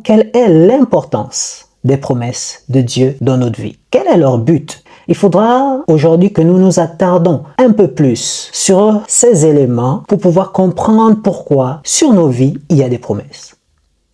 Quelle est l'importance des promesses de Dieu dans notre vie? Quel est leur but? Il faudra aujourd'hui que nous nous attardons un peu plus sur ces éléments pour pouvoir comprendre pourquoi sur nos vies il y a des promesses.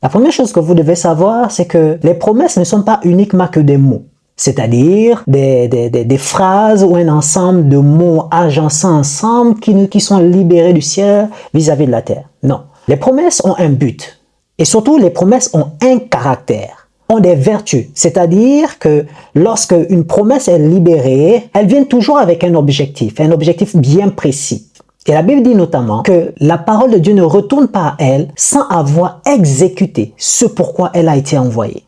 La première chose que vous devez savoir, c'est que les promesses ne sont pas uniquement que des mots. C'est-à-dire des phrases ou un ensemble de mots agencés ensemble qui sont libérés du ciel vis-à-vis de la terre. Non, les promesses ont un but. Et surtout, les promesses ont un caractère, ont des vertus. C'est-à-dire que lorsque une promesse est libérée, elle vient toujours avec un objectif bien précis. Et la Bible dit notamment que la parole de Dieu ne retourne pas à elle sans avoir exécuté ce pourquoi elle a été envoyée.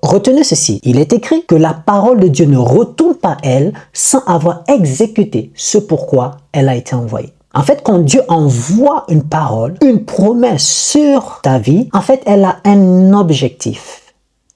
Retenez ceci, il est écrit que la parole de Dieu ne retourne pas à elle sans avoir exécuté ce pourquoi elle a été envoyée. En fait, quand Dieu envoie une parole, une promesse sur ta vie, en fait, elle a un objectif.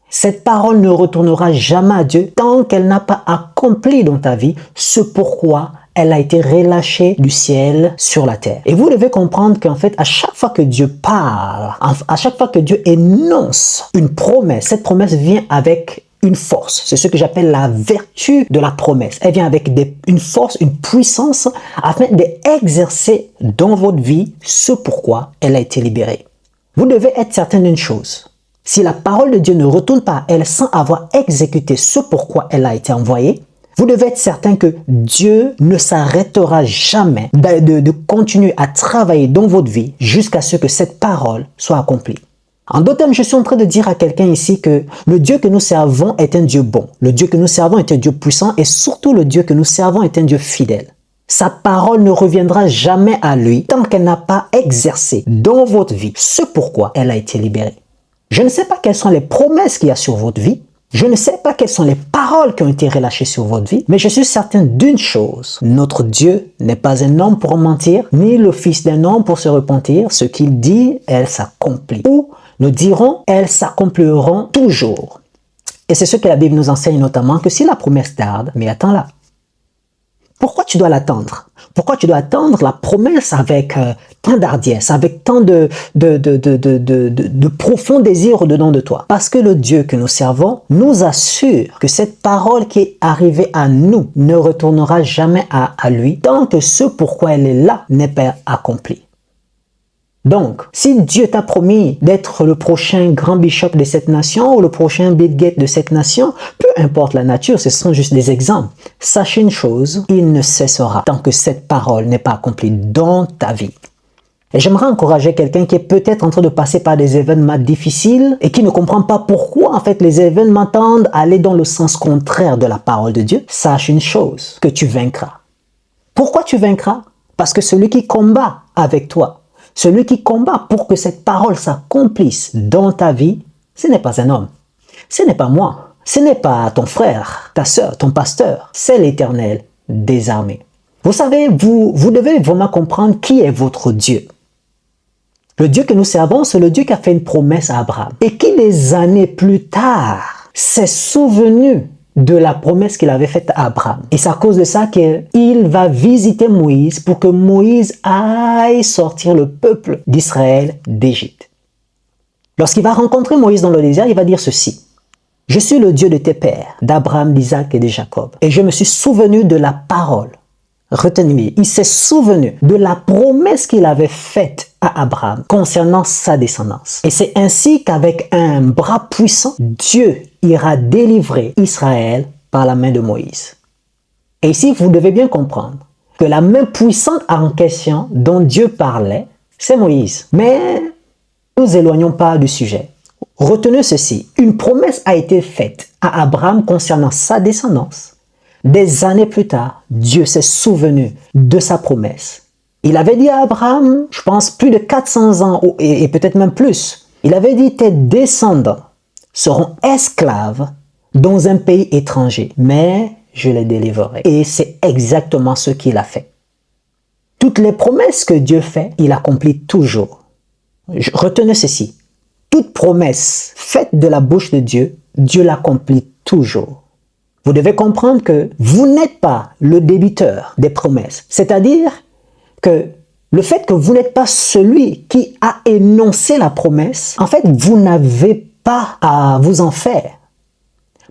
Cette parole ne retournera jamais à Dieu tant qu'elle n'a pas accompli dans ta vie ce pourquoi elle a été relâchée du ciel sur la terre. Et vous devez comprendre qu'en fait, à chaque fois que Dieu parle, à chaque fois que Dieu énonce une promesse, cette promesse vient avec une force. C'est ce que j'appelle la vertu de la promesse. Elle vient avec une force, une puissance afin d'exercer dans votre vie ce pourquoi elle a été libérée. Vous devez être certain d'une chose. Si la parole de Dieu ne retourne pas à elle sans avoir exécuté ce pourquoi elle a été envoyée, vous devez être certain que Dieu ne s'arrêtera jamais de continuer à travailler dans votre vie jusqu'à ce que cette parole soit accomplie. En d'autres termes, je suis en train de dire à quelqu'un ici que le Dieu que nous servons est un Dieu bon. Le Dieu que nous servons est un Dieu puissant et surtout le Dieu que nous servons est un Dieu fidèle. Sa parole ne reviendra jamais à lui tant qu'elle n'a pas exercé dans votre vie ce pourquoi elle a été libérée. Je ne sais pas quelles sont les promesses qu'il y a sur votre vie. Je ne sais pas quelles sont les paroles qui ont été relâchées sur votre vie, mais je suis certain d'une chose. Notre Dieu n'est pas un homme pour mentir, ni le fils d'un homme pour se repentir. Ce qu'il dit, elle s'accomplit. Ou nous dirons, elles s'accompliront toujours. Et c'est ce que la Bible nous enseigne notamment, que si la promesse tarde, mais attends-la. Pourquoi tu dois l'attendre? Pourquoi tu dois attendre la promesse avec tant d'hardiesse, avec tant de profond désir au-dedans de toi? Parce que le Dieu que nous servons nous assure que cette parole qui est arrivée à nous ne retournera jamais à lui tant que ce pourquoi elle est là n'est pas accompli. Donc, si Dieu t'a promis d'être le prochain grand bishop de cette nation ou le prochain Bill Gates de cette nation, peu importe la nature, ce sont juste des exemples. Sache une chose, il ne cessera tant que cette parole n'est pas accomplie dans ta vie. Et j'aimerais encourager quelqu'un qui est peut-être en train de passer par des événements difficiles et qui ne comprend pas pourquoi en fait les événements tendent à aller dans le sens contraire de la parole de Dieu. Sache une chose, que tu vaincras. Pourquoi tu vaincras? Parce que celui qui combat avec toi, celui qui combat pour que cette parole s'accomplisse dans ta vie, ce n'est pas un homme. Ce n'est pas moi. Ce n'est pas ton frère, ta sœur, ton pasteur. C'est l'Éternel des armées. Vous savez, vous devez vraiment comprendre qui est votre Dieu. Le Dieu que nous servons, c'est le Dieu qui a fait une promesse à Abraham et qui, des années plus tard, s'est souvenu de la promesse qu'il avait faite à Abraham. Et c'est à cause de ça qu'il va visiter Moïse pour que Moïse aille sortir le peuple d'Israël d'Égypte. Lorsqu'il va rencontrer Moïse dans le désert, il va dire ceci. « Je suis le Dieu de tes pères, d'Abraham, d'Isaac et de Jacob. Et je me suis souvenu de la parole. » Retenez, il s'est souvenu de la promesse qu'il avait faite à Abraham concernant sa descendance. Et c'est ainsi qu'avec un bras puissant, Dieu ira délivrer Israël par la main de Moïse. Et ici, vous devez bien comprendre que la main puissante en question dont Dieu parlait, c'est Moïse. Mais ne nous éloignons pas du sujet. Retenez ceci, une promesse a été faite à Abraham concernant sa descendance. Des années plus tard, Dieu s'est souvenu de sa promesse. Il avait dit à Abraham, je pense plus de 400 ans et peut-être même plus, il avait dit tes descendants seront esclaves dans un pays étranger, mais je les délivrerai. Et c'est exactement ce qu'il a fait. Toutes les promesses que Dieu fait, il accomplit toujours. Retenez ceci, toute promesse faite de la bouche de Dieu, Dieu l'accomplit toujours. Vous devez comprendre que vous n'êtes pas le débiteur des promesses. C'est-à-dire que le fait que vous n'êtes pas celui qui a énoncé la promesse, en fait, vous n'avez pas à vous en faire.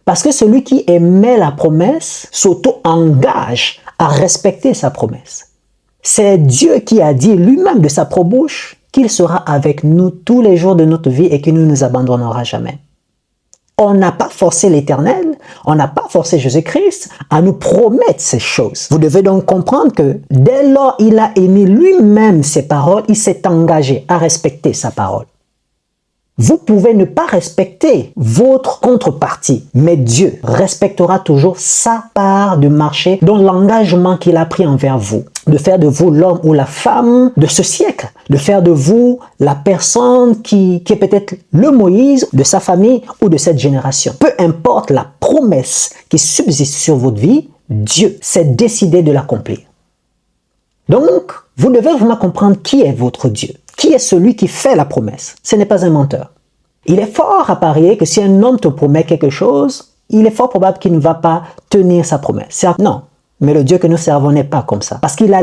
Parce que celui qui émet la promesse s'auto-engage à respecter sa promesse. C'est Dieu qui a dit lui-même de sa propre bouche qu'il sera avec nous tous les jours de notre vie et qu'il ne nous abandonnera jamais. On n'a pas forcé l'Éternel, on n'a pas forcé Jésus-Christ à nous promettre ces choses. Vous devez donc comprendre que dès lors il a émis lui-même ses paroles, il s'est engagé à respecter sa parole. Vous pouvez ne pas respecter votre contrepartie, mais Dieu respectera toujours sa part du marché, dont l'engagement qu'il a pris envers vous, de faire de vous l'homme ou la femme de ce siècle, de faire de vous la personne qui est peut-être le Moïse de sa famille ou de cette génération. Peu importe la promesse qui subsiste sur votre vie, Dieu s'est décidé de l'accomplir. Donc, vous devez vraiment comprendre qui est votre Dieu. Qui est celui qui fait la promesse? Ce n'est pas un menteur. Il est fort à parier que si un homme te promet quelque chose, il est fort probable qu'il ne va pas tenir sa promesse. Non, mais le Dieu que nous servons n'est pas comme ça. Parce qu'il a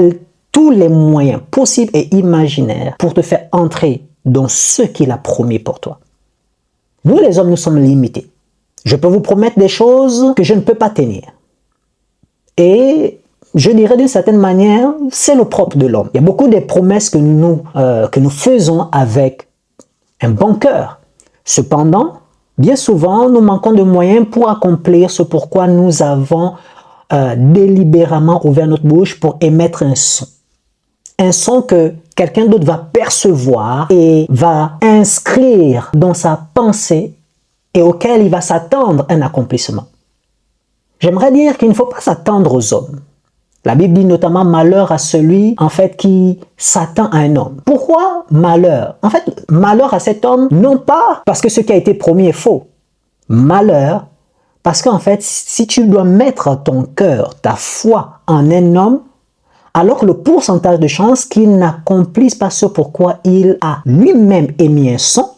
tous les moyens possibles et imaginaires pour te faire entrer dans ce qu'il a promis pour toi. Nous les hommes, nous sommes limités. Je peux vous promettre des choses que je ne peux pas tenir. Et je dirais d'une certaine manière, c'est le propre de l'homme. Il y a beaucoup de promesses que nous faisons avec un bon cœur. Cependant, bien souvent, nous manquons de moyens pour accomplir ce pourquoi nous avons délibérément ouvert notre bouche pour émettre un son. Un son que quelqu'un d'autre va percevoir et va inscrire dans sa pensée et auquel il va s'attendre un accomplissement. J'aimerais dire qu'il ne faut pas s'attendre aux hommes. La Bible dit notamment malheur à celui, en fait, qui s'attend à un homme. Pourquoi malheur? En fait, malheur à cet homme, non pas parce que ce qui a été promis est faux. Malheur, parce qu'en fait, si tu dois mettre ton cœur, ta foi en un homme, alors le pourcentage de chances qu'il n'accomplisse pas ce pourquoi il a lui-même émis un son,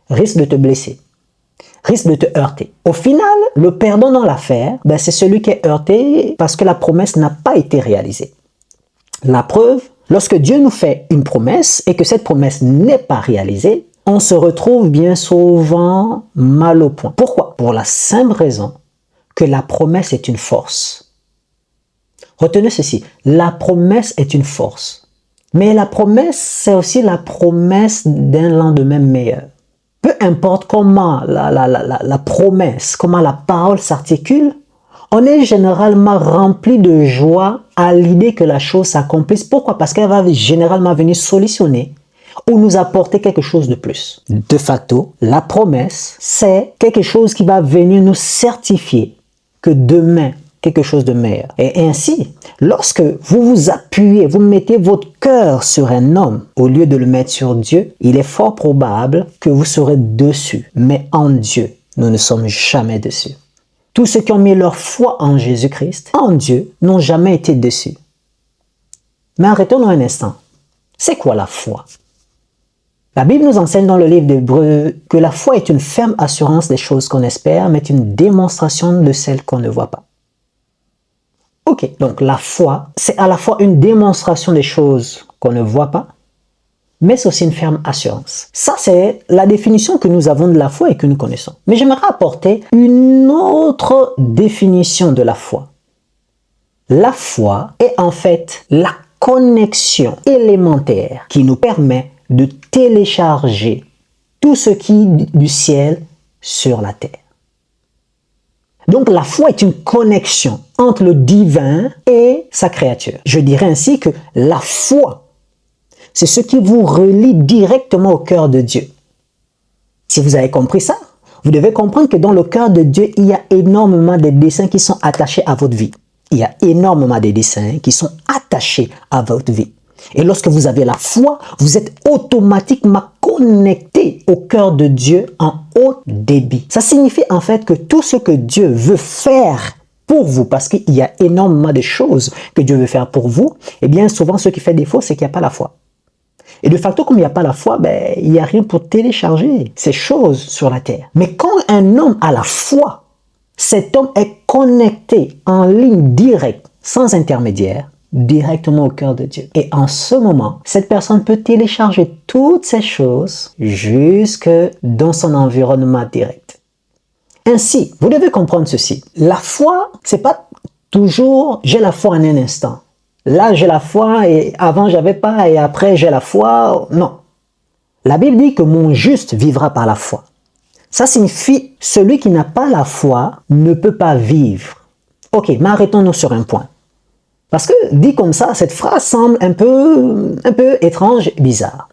risque de te blesser. Risque de te heurter. Au final, le perdant dans l'affaire, c'est celui qui est heurté parce que la promesse n'a pas été réalisée. La preuve, lorsque Dieu nous fait une promesse et que cette promesse n'est pas réalisée, on se retrouve bien souvent mal au point. Pourquoi? Pour la simple raison que la promesse est une force. Retenez ceci, la promesse est une force. Mais la promesse, c'est aussi la promesse d'un lendemain meilleur. Peu importe comment la promesse, comment la parole s'articule, on est généralement rempli de joie à l'idée que la chose s'accomplisse. Pourquoi? Parce qu'elle va généralement venir solutionner ou nous apporter quelque chose de plus. De facto, la promesse, c'est quelque chose qui va venir nous certifier que demain, quelque chose de meilleur. Et ainsi, lorsque vous vous appuyez, vous mettez votre cœur sur un homme au lieu de le mettre sur Dieu, il est fort probable que vous serez dessus. Mais en Dieu, nous ne sommes jamais dessus. Tous ceux qui ont mis leur foi en Jésus-Christ, en Dieu, n'ont jamais été déçus. Mais arrêtons-nous un instant. C'est quoi la foi? La Bible nous enseigne dans le livre d'Hébreux que la foi est une ferme assurance des choses qu'on espère, mais une démonstration de celles qu'on ne voit pas. Ok, donc la foi, c'est à la fois une démonstration des choses qu'on ne voit pas, mais c'est aussi une ferme assurance. Ça, c'est la définition que nous avons de la foi et que nous connaissons. Mais j'aimerais apporter une autre définition de la foi. La foi est en fait la connexion élémentaire qui nous permet de télécharger tout ce qui est du ciel sur la terre. Donc la foi est une connexion entre le divin et sa créature. Je dirais ainsi que la foi, c'est ce qui vous relie directement au cœur de Dieu. Si vous avez compris ça, vous devez comprendre que dans le cœur de Dieu, il y a énormément de desseins qui sont attachés à votre vie. Il y a énormément de desseins qui sont attachés à votre vie. Et lorsque vous avez la foi, vous êtes automatiquement connecté au cœur de Dieu en haut débit. Ça signifie en fait que tout ce que Dieu veut faire pour vous, parce qu'il y a énormément de choses que Dieu veut faire pour vous, et bien souvent ce qui fait défaut, c'est qu'il n'y a pas la foi. Et de facto, comme il n'y a pas la foi, il n'y a rien pour télécharger ces choses sur la terre. Mais quand un homme a la foi, cet homme est connecté en ligne directe, sans intermédiaire, directement au cœur de Dieu. Et en ce moment, cette personne peut télécharger toutes ces choses jusque dans son environnement direct. Ainsi, vous devez comprendre ceci. La foi, c'est pas toujours j'ai la foi en un instant. Là, j'ai la foi et avant, j'avais pas et après, j'ai la foi. Non. La Bible dit que mon juste vivra par la foi. Ça signifie celui qui n'a pas la foi ne peut pas vivre. Ok, mais arrêtons-nous sur un point. Parce que dit comme ça, cette phrase semble un peu étrange et bizarre.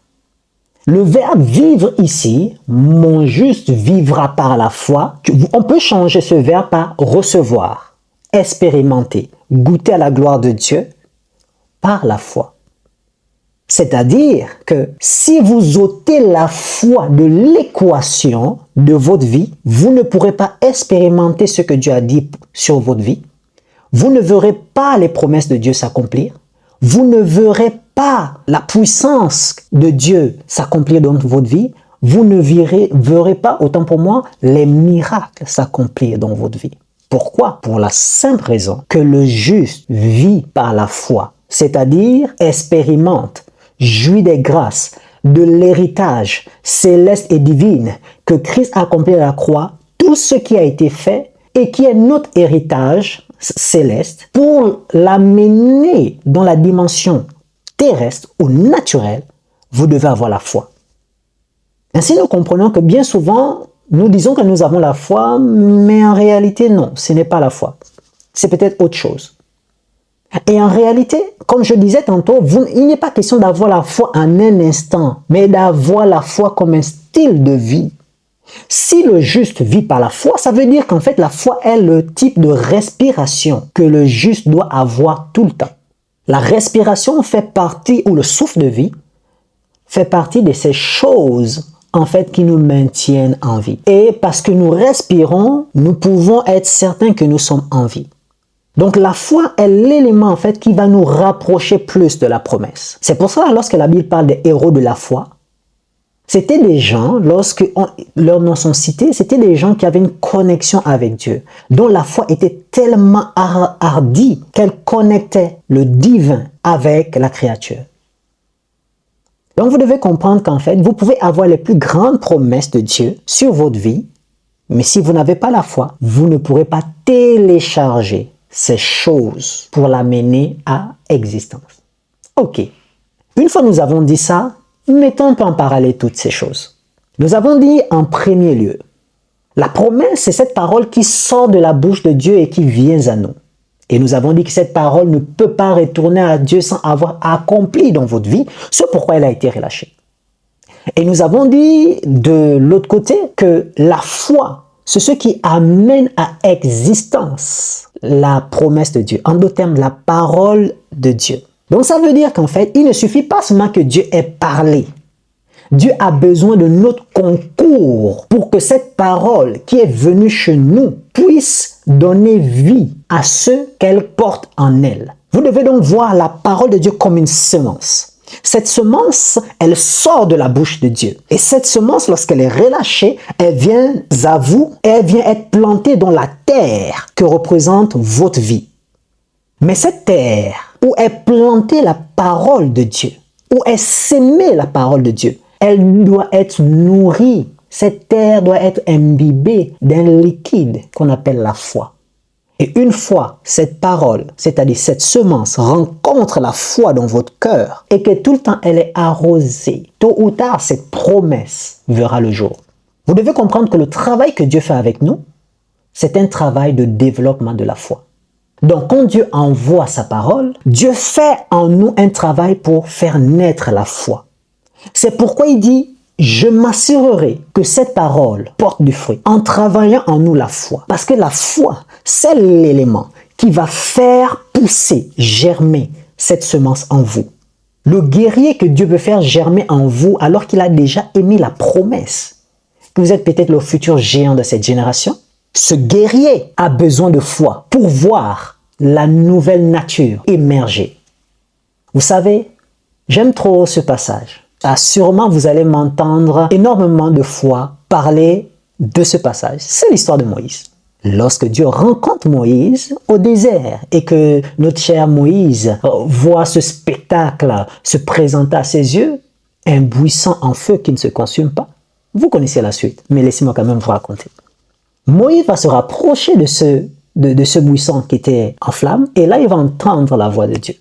Le verbe vivre ici, mon juste vivra par la foi, on peut changer ce verbe par recevoir, expérimenter, goûter à la gloire de Dieu par la foi. C'est-à-dire que si vous ôtez la foi de l'équation de votre vie, vous ne pourrez pas expérimenter ce que Dieu a dit sur votre vie. Vous ne verrez pas les promesses de Dieu s'accomplir. Vous ne verrez pas la puissance de Dieu s'accomplir dans votre vie. Vous ne verrez pas, autant pour moi, les miracles s'accomplir dans votre vie. Pourquoi? Pour la simple raison que le juste vit par la foi, c'est-à-dire expérimente, jouit des grâces, de l'héritage céleste et divine que Christ a accompli à la croix, tout ce qui a été fait et qui est notre héritage céleste, pour l'amener dans la dimension terrestre ou naturelle, vous devez avoir la foi. Ainsi, nous comprenons que bien souvent, nous disons que nous avons la foi, mais en réalité, non, ce n'est pas la foi. C'est peut-être autre chose. Et en réalité, comme je disais tantôt, il n'est pas question d'avoir la foi en un instant, mais d'avoir la foi comme un style de vie. Si le juste vit par la foi, ça veut dire qu'en fait, la foi est le type de respiration que le juste doit avoir tout le temps. La respiration fait partie, ou le souffle de vie, fait partie de ces choses, en fait, qui nous maintiennent en vie. Et parce que nous respirons, nous pouvons être certains que nous sommes en vie. Donc la foi est l'élément en fait qui va nous rapprocher plus de la promesse. C'est pour ça lorsque la Bible parle des héros de la foi, c'était des gens, lorsque leurs noms sont cités, c'était des gens qui avaient une connexion avec Dieu, dont la foi était tellement hardie qu'elle connectait le divin avec la créature. Donc vous devez comprendre qu'en fait, vous pouvez avoir les plus grandes promesses de Dieu sur votre vie, mais si vous n'avez pas la foi, vous ne pourrez pas télécharger ces choses pour l'amener à existence. Ok. Une fois nous avons dit ça, mettons un peu en parallèle toutes ces choses. Nous avons dit en premier lieu, la promesse, c'est cette parole qui sort de la bouche de Dieu et qui vient à nous. Et nous avons dit que cette parole ne peut pas retourner à Dieu sans avoir accompli dans votre vie ce pourquoi elle a été relâchée. Et nous avons dit de l'autre côté que la foi, c'est ce qui amène à existence la promesse de Dieu. En d'autres termes, la parole de Dieu. Donc ça veut dire qu'en fait, il ne suffit pas seulement que Dieu ait parlé. Dieu a besoin de notre concours pour que cette parole qui est venue chez nous puisse donner vie à ceux qu'elle porte en elle. Vous devez donc voir la parole de Dieu comme une semence. Cette semence, elle sort de la bouche de Dieu. Et cette semence, lorsqu'elle est relâchée, elle vient à vous, elle vient être plantée dans la terre que représente votre vie. Mais cette terre, où est plantée la parole de Dieu, où est sémée la parole de Dieu, elle doit être nourrie. Cette terre doit être imbibée d'un liquide qu'on appelle la foi. Et une fois cette parole, c'est-à-dire cette semence, rencontre la foi dans votre cœur et que tout le temps elle est arrosée, tôt ou tard, cette promesse verra le jour. Vous devez comprendre que le travail que Dieu fait avec nous, c'est un travail de développement de la foi. Donc, quand Dieu envoie sa parole, Dieu fait en nous un travail pour faire naître la foi. C'est pourquoi il dit, je m'assurerai que cette parole porte du fruit en travaillant en nous la foi. Parce que la foi, c'est l'élément qui va faire pousser, germer cette semence en vous. Le guerrier que Dieu veut faire germer en vous alors qu'il a déjà émis la promesse que vous êtes peut-être le futur géant de cette génération. Ce guerrier a besoin de foi pour voir la nouvelle nature émerger. Vous savez, j'aime trop ce passage. Sûrement, vous allez m'entendre énormément de fois parler de ce passage. C'est l'histoire de Moïse. Lorsque Dieu rencontre Moïse au désert et que notre cher Moïse voit ce spectacle se présenter à ses yeux, un buisson en feu qui ne se consume pas, vous connaissez la suite, mais laissez-moi quand même vous raconter. Moïse va se rapprocher de ce buisson qui était en flamme et là il va entendre la voix de Dieu.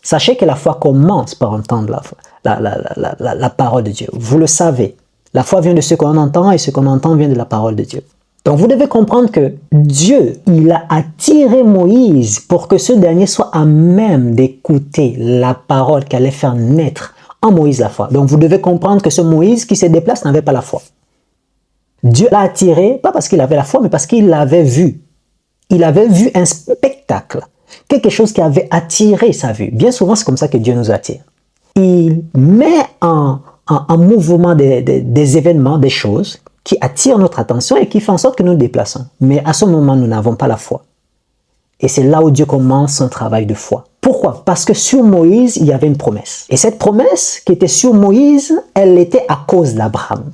Sachez que la foi commence par entendre la parole de Dieu. Vous le savez, la foi vient de ce qu'on entend et ce qu'on entend vient de la parole de Dieu. Donc vous devez comprendre que Dieu, il a attiré Moïse pour que ce dernier soit à même d'écouter la parole qui allait faire naître en Moïse la foi. Donc vous devez comprendre que ce Moïse qui se déplace n'avait pas la foi. Dieu l'a attiré, pas parce qu'il avait la foi, mais parce qu'il l'avait vu. Il avait vu un spectacle, quelque chose qui avait attiré sa vue. Bien souvent, c'est comme ça que Dieu nous attire. Il met en mouvement des événements, des choses qui attirent notre attention et qui font en sorte que nous nous déplaçons. Mais à ce moment, nous n'avons pas la foi. Et c'est là où Dieu commence son travail de foi. Pourquoi? Parce que sur Moïse, il y avait une promesse. Et cette promesse qui était sur Moïse, elle était à cause d'Abraham.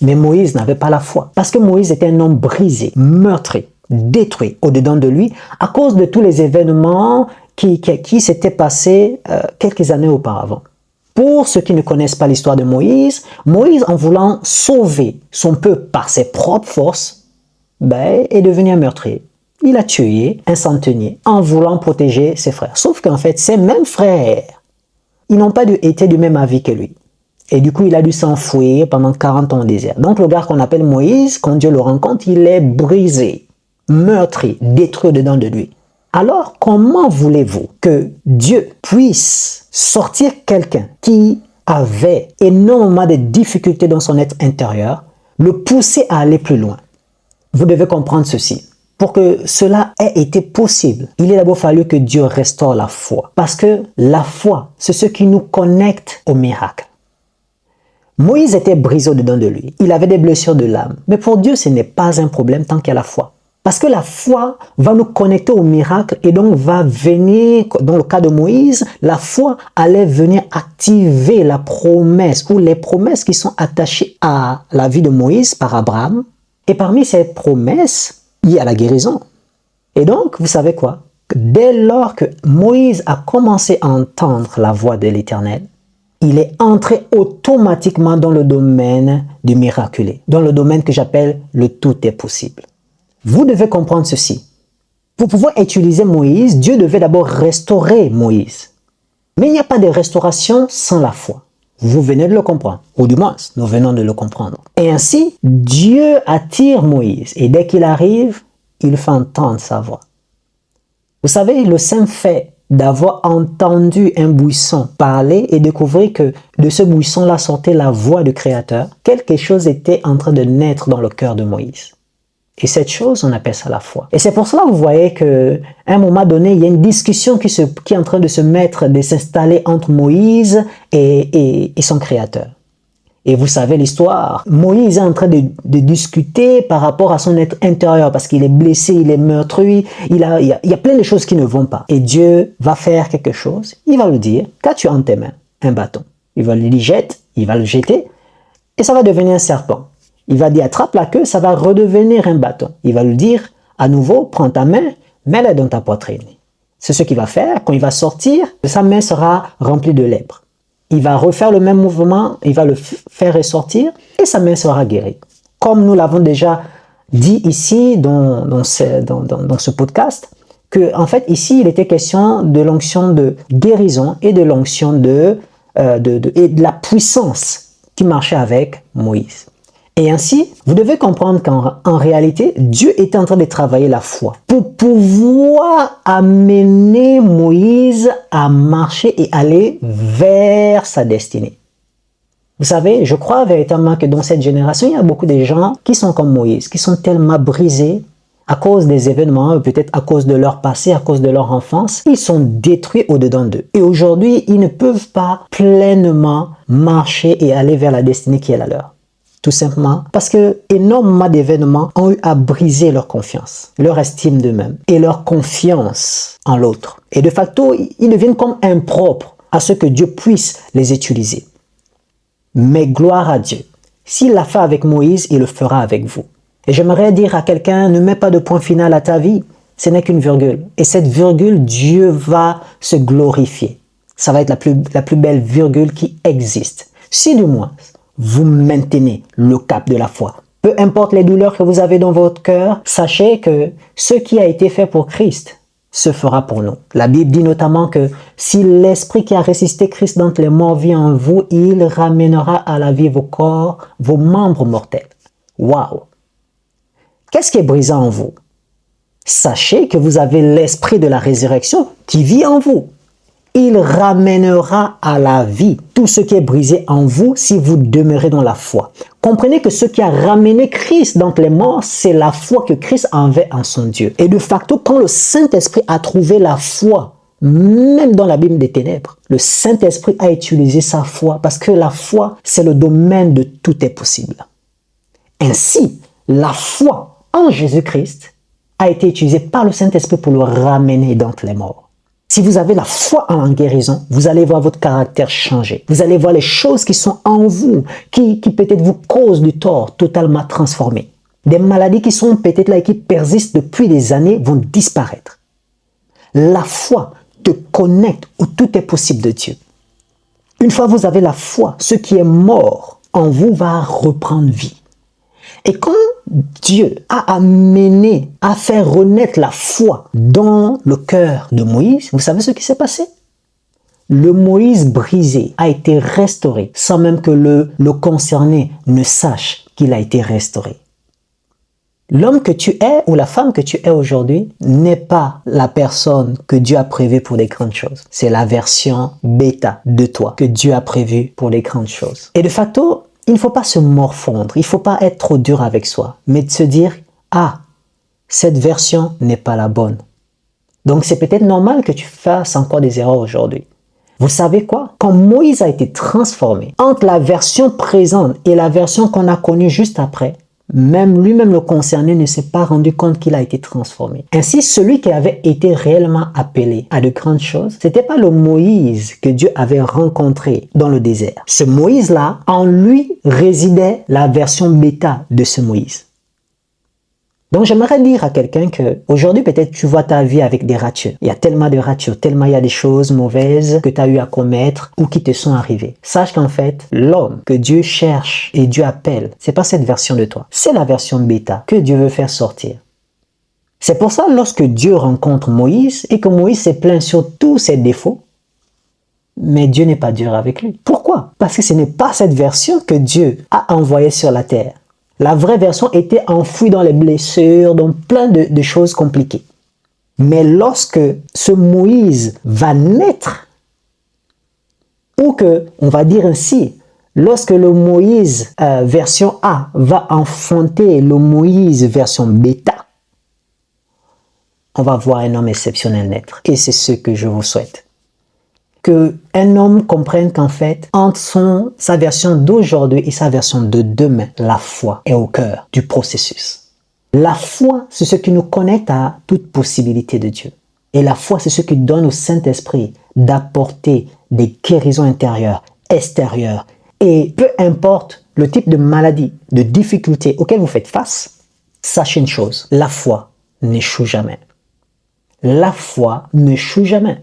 Mais Moïse n'avait pas la foi. Parce que Moïse était un homme brisé, meurtri, détruit au-dedans de lui à cause de tous les événements qui s'étaient passés quelques années auparavant. Pour ceux qui ne connaissent pas l'histoire de Moïse, Moïse, en voulant sauver son peuple par ses propres forces, est devenu un meurtrier. Il a tué un centenier en voulant protéger ses frères. Sauf qu'en fait, ces mêmes frères, ils n'ont pas été du même avis que lui. Et du coup, il a dû s'enfouir pendant 40 ans au désert. Donc, le gars qu'on appelle Moïse, quand Dieu le rencontre, il est brisé, meurtri, détruit dedans de lui. Alors, comment voulez-vous que Dieu puisse sortir quelqu'un qui avait énormément de difficultés dans son être intérieur, le pousser à aller plus loin? Vous devez comprendre ceci. Pour que cela ait été possible, il est d'abord fallu que Dieu restaure la foi. Parce que la foi, c'est ce qui nous connecte au miracle. Moïse était brisé au-dedans de lui. Il avait des blessures de l'âme. Mais pour Dieu, ce n'est pas un problème tant qu'il y a la foi. Parce que la foi va nous connecter au miracle et donc va venir, dans le cas de Moïse, la foi allait venir activer la promesse ou les promesses qui sont attachées à la vie de Moïse par Abraham. Et parmi ces promesses, il y a la guérison. Et donc, vous savez quoi? Dès lors que Moïse a commencé à entendre la voix de l'Éternel, il est entré automatiquement dans le domaine du miraculé, dans le domaine que j'appelle le tout est possible. Vous devez comprendre ceci. Pour pouvoir utiliser Moïse, Dieu devait d'abord restaurer Moïse. Mais il n'y a pas de restauration sans la foi. Vous venez de le comprendre, ou du moins, nous venons de le comprendre. Et ainsi, Dieu attire Moïse, et dès qu'il arrive, il fait entendre sa voix. Vous savez, le simple fait d'avoir entendu un buisson parler et découvrir que de ce buisson-là sortait la voix du Créateur, quelque chose était en train de naître dans le cœur de Moïse. Et cette chose, on appelle ça la foi. Et c'est pour cela que vous voyez qu'à un moment donné, il y a une discussion qui est en train de s'installer entre Moïse et son Créateur. Et vous savez l'histoire. Moïse est en train de discuter par rapport à son être intérieur parce qu'il est blessé, il est meurtri, il y a plein de choses qui ne vont pas. Et Dieu va faire quelque chose. Il va lui dire, qu'as-tu en tes mains? Un bâton. Il va lui dire, jette, il va le jeter et ça va devenir un serpent. Il va dire, attrape la queue, ça va redevenir un bâton. Il va lui dire, à nouveau, prends ta main, mets-la dans ta poitrine. C'est ce qu'il va faire. Quand il va sortir, sa main sera remplie de lèpre. Il va refaire le même mouvement, il va le faire ressortir et sa main sera guérie. Comme nous l'avons déjà dit ici dans ce podcast, que en fait ici il était question de l'onction de guérison et de l'onction et de la puissance qui marchait avec Moïse. Et ainsi, vous devez comprendre qu'en réalité, Dieu était en train de travailler la foi pour pouvoir amener Moïse à marcher et aller vers sa destinée. Vous savez, je crois véritablement que dans cette génération, il y a beaucoup de gens qui sont comme Moïse, qui sont tellement brisés à cause des événements, peut-être à cause de leur passé, à cause de leur enfance. Ils sont détruits au-dedans d'eux. Et aujourd'hui, ils ne peuvent pas pleinement marcher et aller vers la destinée qui est la leur. Tout simplement parce que énormément d'événements ont eu à briser leur confiance, leur estime d'eux-mêmes et leur confiance en l'autre. Et de facto, ils deviennent comme impropres à ce que Dieu puisse les utiliser. Mais gloire à Dieu. S'il l'a fait avec Moïse, il le fera avec vous. Et j'aimerais dire à quelqu'un, ne mets pas de point final à ta vie. Ce n'est qu'une virgule. Et cette virgule, Dieu va se glorifier. Ça va être la plus belle virgule qui existe. Si du moins, vous maintenez le cap de la foi. Peu importe les douleurs que vous avez dans votre cœur, sachez que ce qui a été fait pour Christ se fera pour nous. La Bible dit notamment que si l'Esprit qui a résisté Christ d'entre les morts vit en vous, il ramènera à la vie vos corps, vos membres mortels. Waouh! Qu'est-ce qui est brisé en vous? Sachez que vous avez l'Esprit de la résurrection qui vit en vous. Il ramènera à la vie tout ce qui est brisé en vous si vous demeurez dans la foi. Comprenez que ce qui a ramené Christ d'entre les morts, c'est la foi que Christ avait en son Dieu. Et de facto, quand le Saint-Esprit a trouvé la foi, même dans l'abîme des ténèbres, le Saint-Esprit a utilisé sa foi parce que la foi, c'est le domaine de tout est possible. Ainsi, la foi en Jésus-Christ a été utilisée par le Saint-Esprit pour le ramener d'entre les morts. Si vous avez la foi en guérison, vous allez voir votre caractère changer. Vous allez voir les choses qui sont en vous, qui peut-être vous causent du tort, totalement transformées. Des maladies qui sont peut-être là et qui persistent depuis des années vont disparaître. La foi te connecte où tout est possible de Dieu. Une fois que vous avez la foi, ce qui est mort en vous va reprendre vie. Et quand Dieu a amené à faire renaître la foi dans le cœur de Moïse, vous savez ce qui s'est passé? Le Moïse brisé a été restauré sans même que le concerné ne sache qu'il a été restauré. L'homme que tu es ou la femme que tu es aujourd'hui n'est pas la personne que Dieu a prévue pour des grandes choses. C'est la version bêta de toi que Dieu a prévue pour les grandes choses. Et de facto, il ne faut pas se morfondre, il ne faut pas être trop dur avec soi, mais de se dire « Ah, cette version n'est pas la bonne. » Donc c'est peut-être normal que tu fasses encore des erreurs aujourd'hui. Vous savez quoi? Quand Moïse a été transformé entre la version présente et la version qu'on a connue juste après, même lui-même le concerné ne s'est pas rendu compte qu'il a été transformé. Ainsi, celui qui avait été réellement appelé à de grandes choses, c'était pas le Moïse que Dieu avait rencontré dans le désert. Ce Moïse-là, en lui résidait la version bêta de ce Moïse. Donc j'aimerais dire à quelqu'un que aujourd'hui peut-être tu vois ta vie avec des ratures. Il y a tellement de ratures, tellement il y a des choses mauvaises que tu as eu à commettre ou qui te sont arrivées. Sache qu'en fait, l'homme que Dieu cherche et Dieu appelle, c'est pas cette version de toi. C'est la version bêta que Dieu veut faire sortir. C'est pour ça lorsque Dieu rencontre Moïse et que Moïse se plaint sur tous ses défauts, mais Dieu n'est pas dur avec lui. Pourquoi? Parce que ce n'est pas cette version que Dieu a envoyée sur la terre. La vraie version était enfouie dans les blessures, dans plein de choses compliquées. Mais lorsque ce Moïse va naître, ou que, on va dire ainsi, lorsque le Moïse version A va enfanter le Moïse version bêta, on va voir un homme exceptionnel naître. Et c'est ce que je vous souhaite. Qu'un homme comprenne qu'en fait, entre sa version d'aujourd'hui et sa version de demain, la foi est au cœur du processus. La foi, c'est ce qui nous connecte à toute possibilité de Dieu. Et la foi, c'est ce qui donne au Saint-Esprit d'apporter des guérisons intérieures, extérieures. Et peu importe le type de maladie, de difficulté auquel vous faites face, sachez une chose, la foi n'échoue jamais. La foi n'échoue jamais.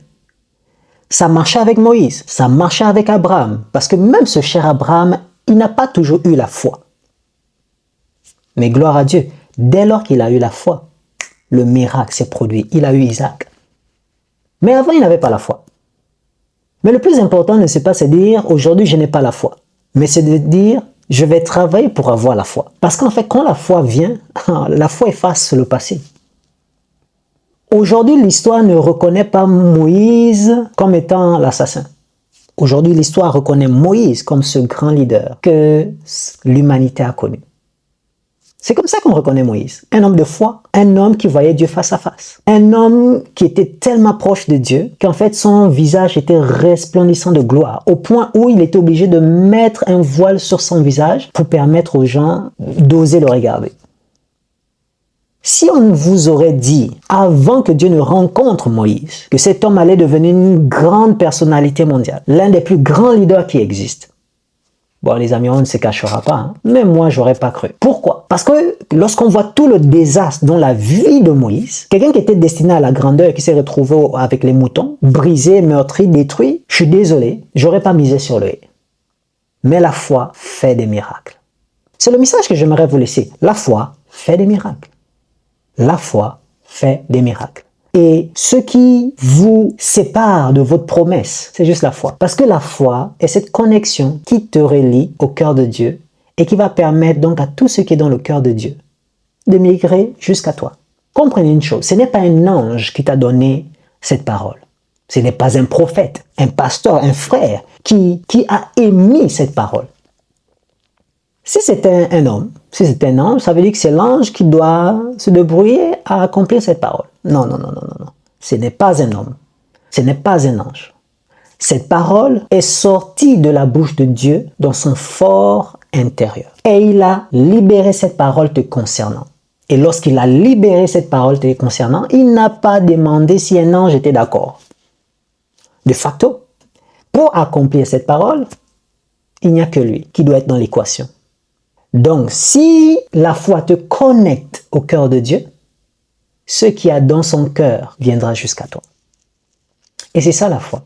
Ça marchait avec Moïse, ça marchait avec Abraham, parce que même ce cher Abraham, il n'a pas toujours eu la foi. Mais gloire à Dieu, dès lors qu'il a eu la foi, le miracle s'est produit, il a eu Isaac. Mais avant, il n'avait pas la foi. Mais le plus important ne c'est pas se dire, aujourd'hui, je n'ai pas la foi, mais c'est de dire, je vais travailler pour avoir la foi. Parce qu'en fait, quand la foi vient, la foi efface le passé. Aujourd'hui, l'histoire ne reconnaît pas Moïse comme étant l'assassin. Aujourd'hui, l'histoire reconnaît Moïse comme ce grand leader que l'humanité a connu. C'est comme ça qu'on reconnaît Moïse. Un homme de foi, un homme qui voyait Dieu face à face. Un homme qui était tellement proche de Dieu qu'en fait son visage était resplendissant de gloire, au point où il était obligé de mettre un voile sur son visage pour permettre aux gens d'oser le regarder. Si on vous aurait dit, avant que Dieu ne rencontre Moïse, que cet homme allait devenir une grande personnalité mondiale, l'un des plus grands leaders qui existent, Bon, les amis, on ne se cachera pas, hein. Mais moi, j'aurais pas cru. Pourquoi? Parce que lorsqu'on voit tout le désastre dans la vie de Moïse, quelqu'un qui était destiné à la grandeur et qui s'est retrouvé avec les moutons, brisé, meurtri, détruit, je suis désolé, j'aurais pas misé sur lui. Mais la foi fait des miracles. C'est le message que j'aimerais vous laisser. La foi fait des miracles. La foi fait des miracles. Et ce qui vous sépare de votre promesse, c'est juste la foi. Parce que la foi est cette connexion qui te relie au cœur de Dieu et qui va permettre donc à tout ce qui est dans le cœur de Dieu de migrer jusqu'à toi. Comprenez une chose, ce n'est pas un ange qui t'a donné cette parole. Ce n'est pas un prophète, un pasteur, un frère qui a émis cette parole. Si c'est un homme, si c'est un ange, ça veut dire que c'est l'ange qui doit se débrouiller à accomplir cette parole. Non, non, non, non, non, non. Ce n'est pas un homme. Ce n'est pas un ange. Cette parole est sortie de la bouche de Dieu dans son fort intérieur. Et il a libéré cette parole te concernant. Et lorsqu'il a libéré cette parole te concernant, il n'a pas demandé si un ange était d'accord. De facto, pour accomplir cette parole, il n'y a que lui qui doit être dans l'équation. Donc, si la foi te connecte au cœur de Dieu, ce qu'il y a dans son cœur viendra jusqu'à toi. Et c'est ça la foi.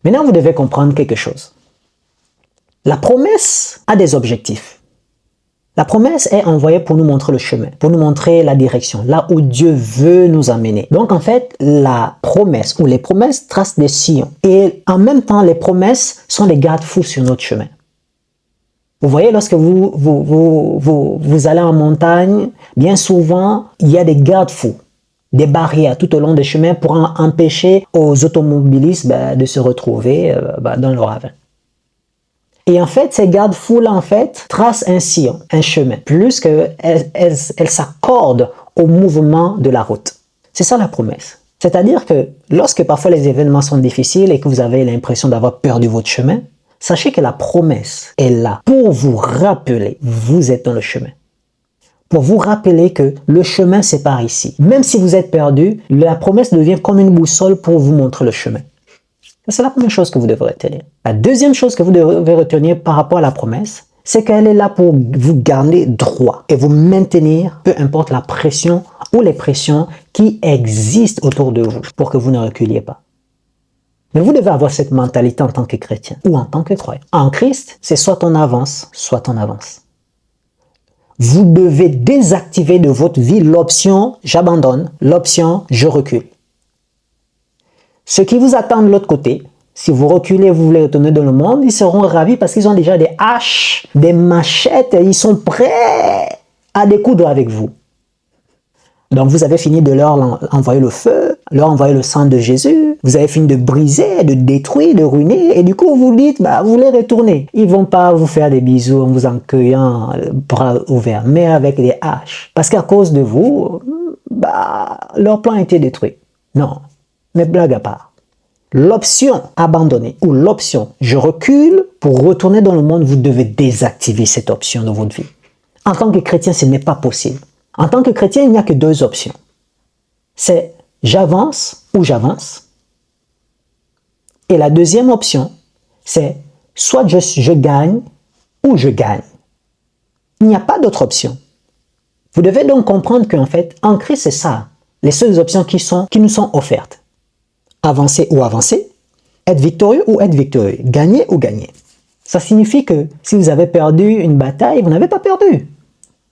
Maintenant, vous devez comprendre quelque chose. La promesse a des objectifs. La promesse est envoyée pour nous montrer le chemin, pour nous montrer la direction, là où Dieu veut nous amener. Donc, en fait, la promesse ou les promesses tracent des sillons. Et en même temps, les promesses sont des garde-fous sur notre chemin. Vous voyez, lorsque vous allez en montagne, bien souvent, il y a des garde-fous, des barrières tout au long des chemins pour empêcher aux automobilistes de se retrouver dans le ravin. Et en fait, ces garde-fous-là, en fait, tracent un sillon, un chemin, plus qu'elles s'accordent au mouvement de la route. C'est ça la promesse. C'est-à-dire que lorsque parfois les événements sont difficiles et que vous avez l'impression d'avoir perdu votre chemin, sachez que la promesse est là pour vous rappeler, vous êtes dans le chemin. Pour vous rappeler que le chemin, c'est par ici. Même si vous êtes perdu, la promesse devient comme une boussole pour vous montrer le chemin. C'est la première chose que vous devrez retenir. La deuxième chose que vous devez retenir par rapport à la promesse, c'est qu'elle est là pour vous garder droit et vous maintenir, peu importe la pression ou les pressions qui existent autour de vous, pour que vous ne reculiez pas. Mais vous devez avoir cette mentalité en tant que chrétien ou en tant que croyant. En Christ, c'est soit on avance, soit on avance. Vous devez désactiver de votre vie l'option « j'abandonne », l'option « je recule ». Ceux qui vous attendent de l'autre côté, si vous reculez et vous voulez retourner dans le monde, ils seront ravis parce qu'ils ont déjà des haches, des machettes, et ils sont prêts à découdre avec vous. Donc vous avez fini de leur envoyer le feu, leur envoyer le sang de Jésus, vous avez fini de briser, de détruire, de ruiner, et du coup vous dites, vous voulez retourner. Ils vont pas vous faire des bisous en vous accueillant bras ouverts, mais avec des haches. Parce qu'à cause de vous, leur plan a été détruit. Non, mais blague à part. L'option abandonner ou l'option je recule pour retourner dans le monde, vous devez désactiver cette option dans votre vie. En tant que chrétien, ce n'est pas possible. En tant que chrétien, il n'y a que deux options. C'est j'avance ou j'avance. Et la deuxième option, c'est soit je gagne ou je gagne. Il n'y a pas d'autre option. Vous devez donc comprendre qu'en fait, en Christ, c'est ça. Les seules options qui nous sont offertes. Avancer ou avancer, être victorieux ou être victorieux, gagner ou gagner. Ça signifie que si vous avez perdu une bataille, vous n'avez pas perdu.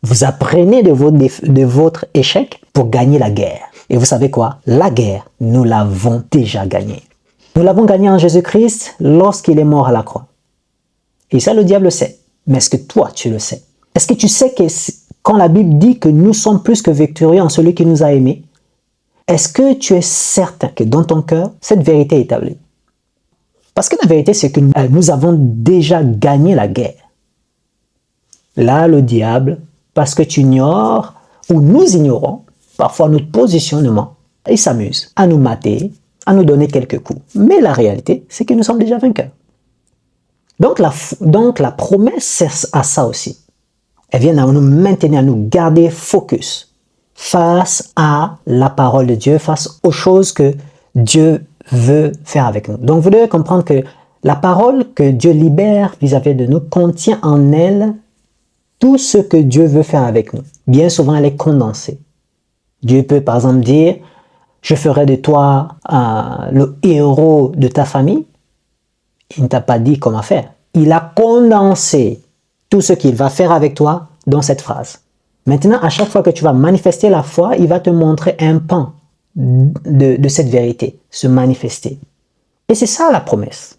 Vous apprenez de votre échec pour gagner la guerre. Et vous savez quoi? La guerre, nous l'avons déjà gagnée. Nous l'avons gagnée en Jésus-Christ lorsqu'il est mort à la croix. Et ça, le diable le sait. Mais est-ce que toi, tu le sais? Est-ce que tu sais que quand la Bible dit que nous sommes plus que victorieux en celui qui nous a aimés, est-ce que tu es certain que dans ton cœur, cette vérité est établie? Parce que la vérité, c'est que nous avons déjà gagné la guerre. Là, le diable, parce que tu ignores, ou nous ignorons, parfois notre positionnement, il s'amuse à nous mater, à nous donner quelques coups. Mais la réalité, c'est que nous sommes déjà vainqueurs. Donc la promesse sert à ça aussi. Elle vient à nous maintenir, à nous garder focus face à la parole de Dieu, face aux choses que Dieu veut faire avec nous. Donc vous devez comprendre que La parole que Dieu libère vis-à-vis de nous contient en elle tout ce que Dieu veut faire avec nous. Bien souvent, elle est condensée. Dieu peut par exemple dire, je ferai de toi le héros de ta famille. Il ne t'a pas dit comment faire. Il a condensé tout ce qu'il va faire avec toi dans cette phrase. Maintenant, à chaque fois que tu vas manifester la foi, il va te montrer un pan de cette vérité se manifester. Et c'est ça la promesse.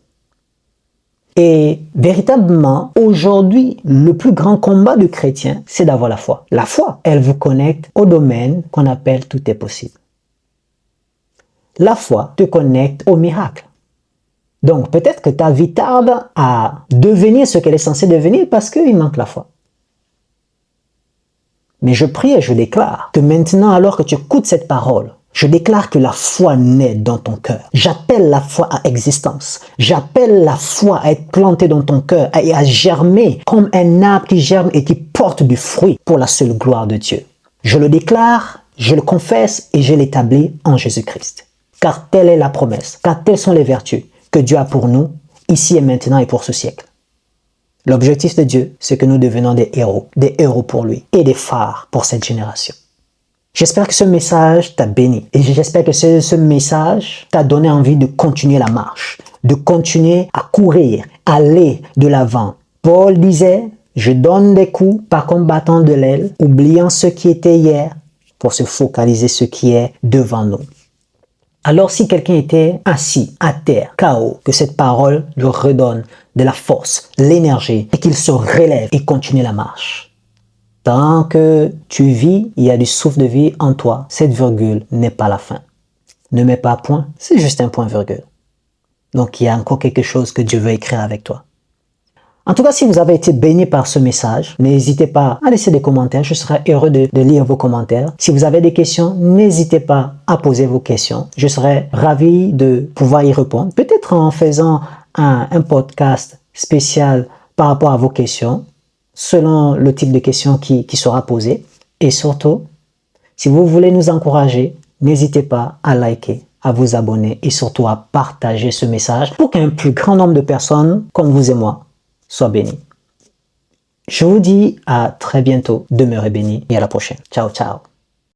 Et véritablement, aujourd'hui, le plus grand combat du chrétien, c'est d'avoir la foi. La foi, elle vous connecte au domaine qu'on appelle tout est possible. La foi te connecte au miracle. Donc, peut-être que ta vie tarde à devenir ce qu'elle est censée devenir parce qu'il manque la foi. Mais je prie et je déclare que maintenant, alors que tu écoutes cette parole, je déclare que la foi naît dans ton cœur. J'appelle la foi à existence. J'appelle la foi à être plantée dans ton cœur et à germer comme un arbre qui germe et qui porte du fruit pour la seule gloire de Dieu. Je le déclare, je le confesse et je l'établis en Jésus-Christ. Car telle est la promesse, car telles sont les vertus que Dieu a pour nous, ici et maintenant et pour ce siècle. L'objectif de Dieu, c'est que nous devenons des héros pour lui et des phares pour cette génération. J'espère que ce message t'a béni et j'espère que ce message t'a donné envie de continuer la marche, de continuer à courir, aller de l'avant. Paul disait, je donne des coups par combattant de l'aile, oubliant ce qui était hier pour se focaliser sur ce qui est devant nous. Alors si quelqu'un était assis, à terre, KO, que cette parole lui redonne de la force, l'énergie et qu'il se relève et continue la marche. Tant que tu vis, il y a du souffle de vie en toi. Cette virgule n'est pas la fin. Ne mets pas point, c'est juste un point-virgule. Donc il y a encore quelque chose que Dieu veut écrire avec toi. En tout cas, si vous avez été béni par ce message, n'hésitez pas à laisser des commentaires. Je serai heureux de lire vos commentaires. Si vous avez des questions, n'hésitez pas à poser vos questions. Je serai ravi de pouvoir y répondre. Peut-être en faisant un podcast spécial par rapport à vos questions, selon le type de questions qui sera posé. Et surtout, si vous voulez nous encourager, n'hésitez pas à liker, à vous abonner et surtout à partager ce message pour qu'un plus grand nombre de personnes comme vous et moi soient bénis. Je vous dis à très bientôt, demeurez bénis et à la prochaine. Ciao, ciao.